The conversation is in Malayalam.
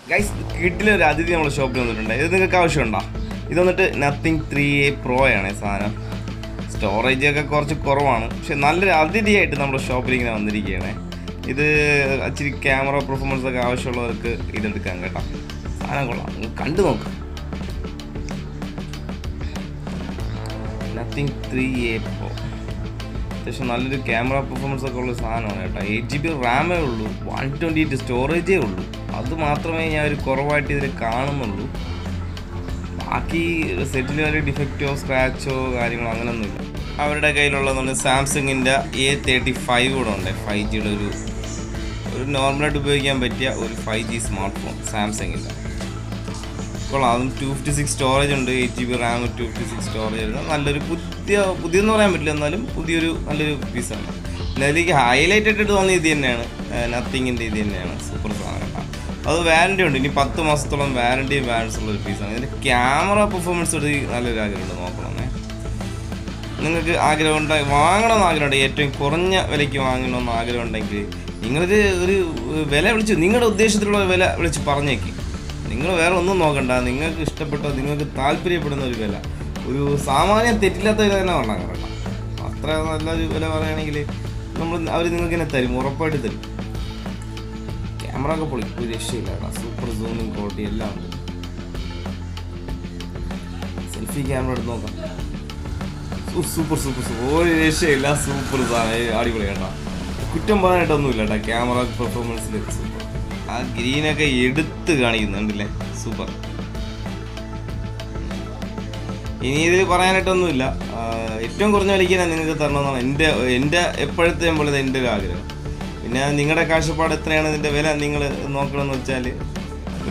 ഗൈസ് കിട്ടിലൊരു അതിഥി നമ്മുടെ ഷോപ്പിൽ വന്നിട്ടുണ്ട്. ഇത് നിങ്ങൾക്ക് ആവശ്യമുണ്ടോ? ഇത് വന്നിട്ട് നത്തിങ് 3A Pro ആണ് സാധനം. സ്റ്റോറേജ് ഒക്കെ കുറച്ച് കുറവാണ്, പക്ഷെ നല്ലൊരു അതിഥിയായിട്ട് നമ്മുടെ ഷോപ്പിൽ ഇങ്ങനെ വന്നിരിക്കുകയാണ്. ഇത് ഇച്ചിരി ക്യാമറ പെർഫോമൻസ് ഒക്കെ ആവശ്യമുള്ളവർക്ക് ഇതെടുക്കാം കേട്ടോ. സാധനം കൊള്ളാം, കണ്ടു നോക്കാം. നത്തിങ് 3A Pro അത്യാവശ്യം നല്ലൊരു ക്യാമറ പെർഫോമൻസ് ഒക്കെ ഉള്ള സാധനമാണ് കേട്ടോ. 8GB റാമേ ഉള്ളൂ, 128 സ്റ്റോറേജേ ഉള്ളൂ. അത് മാത്രമേ ഞാൻ ഒരു കുറവായിട്ട് ഇതിൽ കാണുന്നുള്ളൂ. ബാക്കി സെറ്റിൽ ഒരു ഡിഫക്റ്റോ സ്ക്രാച്ചോ കാര്യങ്ങളോ അങ്ങനെയൊന്നുമില്ല. അവരുടെ കയ്യിലുള്ളതെന്ന് സാംസങ്ങിൻ്റെ A35 കൂടെ ഉണ്ട്. 5Gയുടെ ഒരു നോർമലായിട്ട് ഉപയോഗിക്കാൻ പറ്റിയ ഒരു 5G സ്മാർട്ട് ഫോൺ സാംസങ്ങിൻ്റെ. കൊള്ളാം. അതും 256 സ്റ്റോറേജ് ഉണ്ട്, 8GB റാം, 256 സ്റ്റോറേജ് വരുന്ന നല്ലൊരു പുതിയെന്ന് പറയാൻ പറ്റില്ല, എന്നാലും പുതിയൊരു നല്ലൊരു പീസാണ്. പിന്നെ അതിലേക്ക് ഹൈലൈറ്റ് ആയിട്ട് തോന്നിയ ഇത് തന്നെയാണ് നത്തിങ്ങിൻ്റെ ഇത് തന്നെയാണ്. സൂപ്പർ സാധനം കേട്ടോ. അത് വാറൻറ്റി ഉണ്ട്, ഇനി 10 മാസത്തോളം വാറൻറ്റിയും ബാലൻസ് ഉള്ളൊരു പീസാണ്. ഇതിൻ്റെ ക്യാമറ പെർഫോമൻസ് ഒരു നല്ലൊരു ആഗ്രഹമുണ്ട്, നോക്കണമെന്നേ. നിങ്ങൾക്ക് ആഗ്രഹമുണ്ട്, വാങ്ങണമെന്ന് ആഗ്രഹമുണ്ട്, ഏറ്റവും കുറഞ്ഞ വിലയ്ക്ക് വാങ്ങണമെന്ന് ആഗ്രഹം ഉണ്ടെങ്കിൽ നിങ്ങളൊരു വില വിളിച്ച്, നിങ്ങളുടെ ഉദ്ദേശത്തിലുള്ള വില വിളിച്ച് പറഞ്ഞേക്ക്. നിങ്ങൾ വേറെ ഒന്നും നോക്കണ്ട, നിങ്ങൾക്ക് ഇഷ്ടപ്പെട്ട, നിങ്ങൾക്ക് താല്പര്യപ്പെടുന്ന ഒരു വില, ഒരു സാമാന്യം തെറ്റില്ലാത്ത വില തന്നെ വേണം കേട്ടോ. അത്ര നല്ലൊരു വില പറയുകയാണെങ്കിൽ അവർ നിങ്ങൾക്ക് തന്നെ തരും, ഉറപ്പായിട്ട് തരും. ക്യാമറ ഒക്കെ പൊളി, ഒരു രക്ഷയില്ല കേട്ടോ. സൂപ്പർ സൂമിങ് ക്വാളിറ്റി എല്ലാം ഉണ്ട്. സെൽഫി ക്യാമറ എടുത്ത് നോക്കാം. സൂപ്പർ ഒരു രക്ഷയില്ല, സൂപ്പർ സാധനം, അടിപൊളി കേട്ടോ. കുറ്റം പറയാനായിട്ടൊന്നുമില്ല കേട്ടോ. ക്യാമറ പെർഫോമൻസിൽ സൂപ്പർ. ആ ഗ്രീനൊക്കെ എടുത്ത് കാണിക്കുന്നുണ്ടല്ലേ, സൂപ്പർ. ഇനി ഇതിൽ പറയാനായിട്ടൊന്നുമില്ല. ഏറ്റവും കുറഞ്ഞ വിലയ്ക്ക് ഞാൻ നിങ്ങൾക്ക് തരണമെന്നാണ് എൻ്റെ എപ്പോഴത്തെയും പോലെ എൻ്റെ ഒരു ആഗ്രഹം. പിന്നെ നിങ്ങളുടെ കാഴ്ചപ്പാട് എത്രയാണ് ഇതിൻ്റെ വില നിങ്ങൾ നോക്കണമെന്ന് വെച്ചാൽ